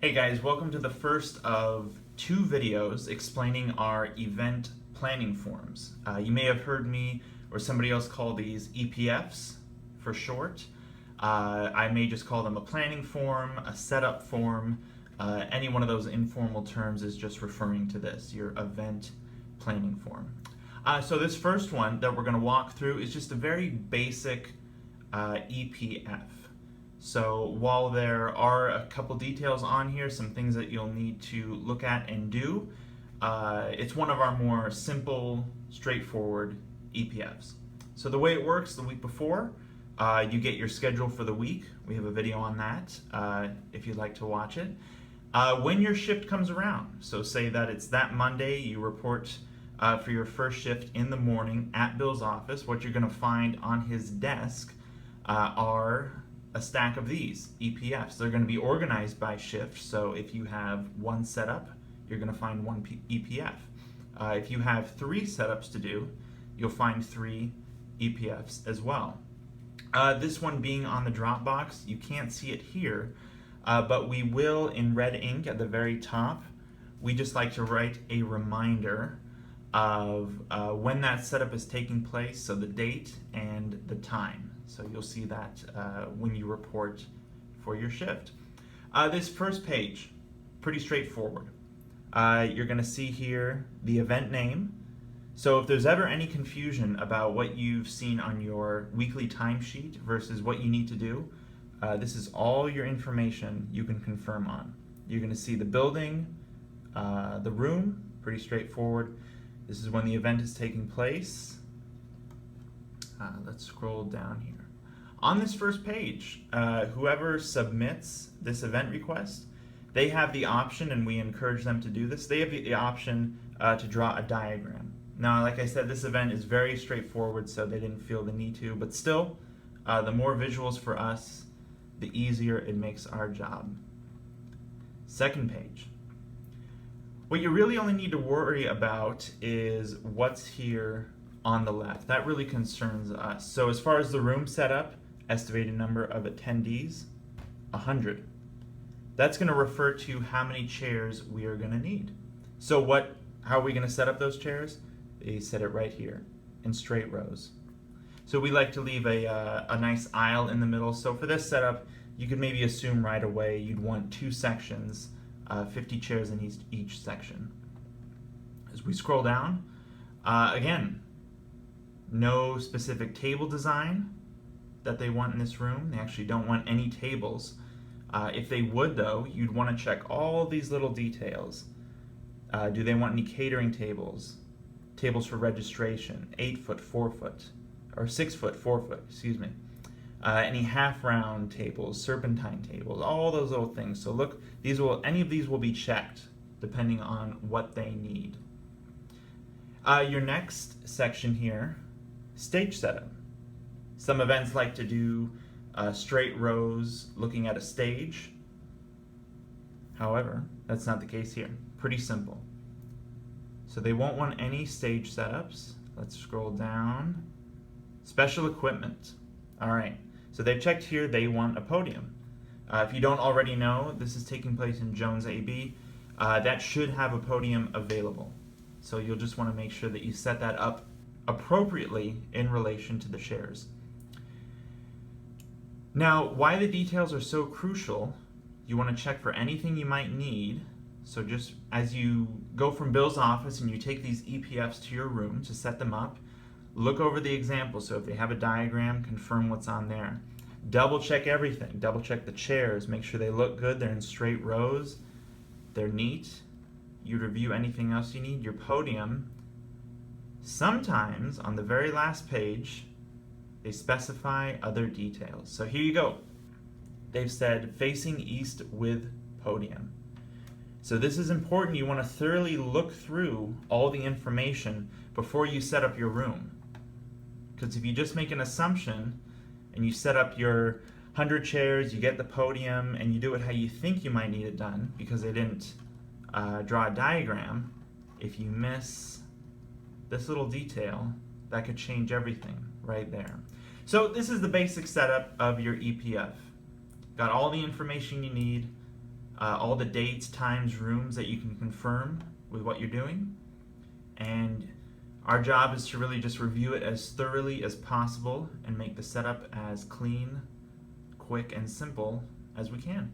Hey guys, welcome to the first of two videos explaining our event planning forms. You may have heard me or somebody else call these EPFs for short. I may just call them a planning form, a setup form. Any one of those informal terms is just referring to this, your event planning form. So this first one that we're going to walk through is just a very basic EPF. So while there are a couple details on here, some things that you'll need to look at and do, it's one of our more simple, straightforward EPFs. So the way it works, the week before, you get your schedule for the week. We have a video on that if you'd like to watch it. When your shift comes around, so say that it's that Monday, you report for your first shift in the morning at Bill's office. What you're going to find on his desk are a stack of these EPFs. They're going to be organized by shift, so if you have one setup, you're going to find one EPF. If you have three setups to do, you'll find three EPFs as well. This one being on the Dropbox, you can't see it here, but we will in red ink at the very top. We just like to write a reminder of when that setup is taking place, so the date and the time. So you'll see that when you report for your shift. This first page, pretty straightforward. You're going to see here the event name. So if there's ever any confusion about what you've seen on your weekly timesheet versus what you need to do, this is all your information you can confirm on. You're going to see the building, the room, pretty straightforward. This is when the event is taking place. Let's scroll down here. On this first page, whoever submits this event request, they have the option, and we encourage them to do this, they have the option to draw a diagram. Now, like I said, this event is very straightforward, so they didn't feel the need to, but still, the more visuals for us, the easier it makes our job. Second page. What you really only need to worry about is what's here on the left. That really concerns us. So as far as the room setup, estimated number of attendees, 100. That's going to refer to how many chairs we are going to need. So how are we going to set up those chairs? They set it right here in straight rows. So we like to leave a nice aisle in the middle. So for this setup, you could maybe assume right away you'd want two sections, 50 chairs in each section. As we scroll down, again, no specific table design that they want in this room. They actually don't want any tables. If they would though, you'd want to check all these little details. Do they want any catering tables? Tables for registration, 8 foot, 4 foot, or 6 foot, 4 foot, excuse me. Any half round tables, serpentine tables, all those little things. So look, any of these will be checked depending on what they need. Your next section here, stage setup. Some events like to do straight rows looking at a stage. However, that's not the case here. Pretty simple. So they won't want any stage setups. Let's scroll down. Special equipment. All right. So they've checked here they want a podium. If you don't already know, this is taking place in Jones AB. That should have a podium available. So you'll just want to make sure that you set that up appropriately in relation to the shares. Now, why the details are so crucial, you want to check for anything you might need. So just as you go from Bill's office and you take these EPFs to your room to set them up, look over the example. So if they have a diagram, confirm what's on there. Double check everything. Double check the chairs. Make sure they look good. They're in straight rows. They're neat. You review anything else you need. Your podium. Sometimes on the very last page, they specify other details. So here you go. They've said facing east with podium. So this is important. You want to thoroughly look through all the information before you set up your room. Because if you just make an assumption and you set up your 100 chairs, you get the podium, and you do it how you think you might need it done because they didn't draw a diagram, if you miss this little detail, that could change everything right there. So this is the basic setup of your EPF. Got all the information you need. all the dates, times, rooms that you can confirm with what you're doing. And our job is to really just review it as thoroughly as possible and make the setup as clean, quick, and simple as we can.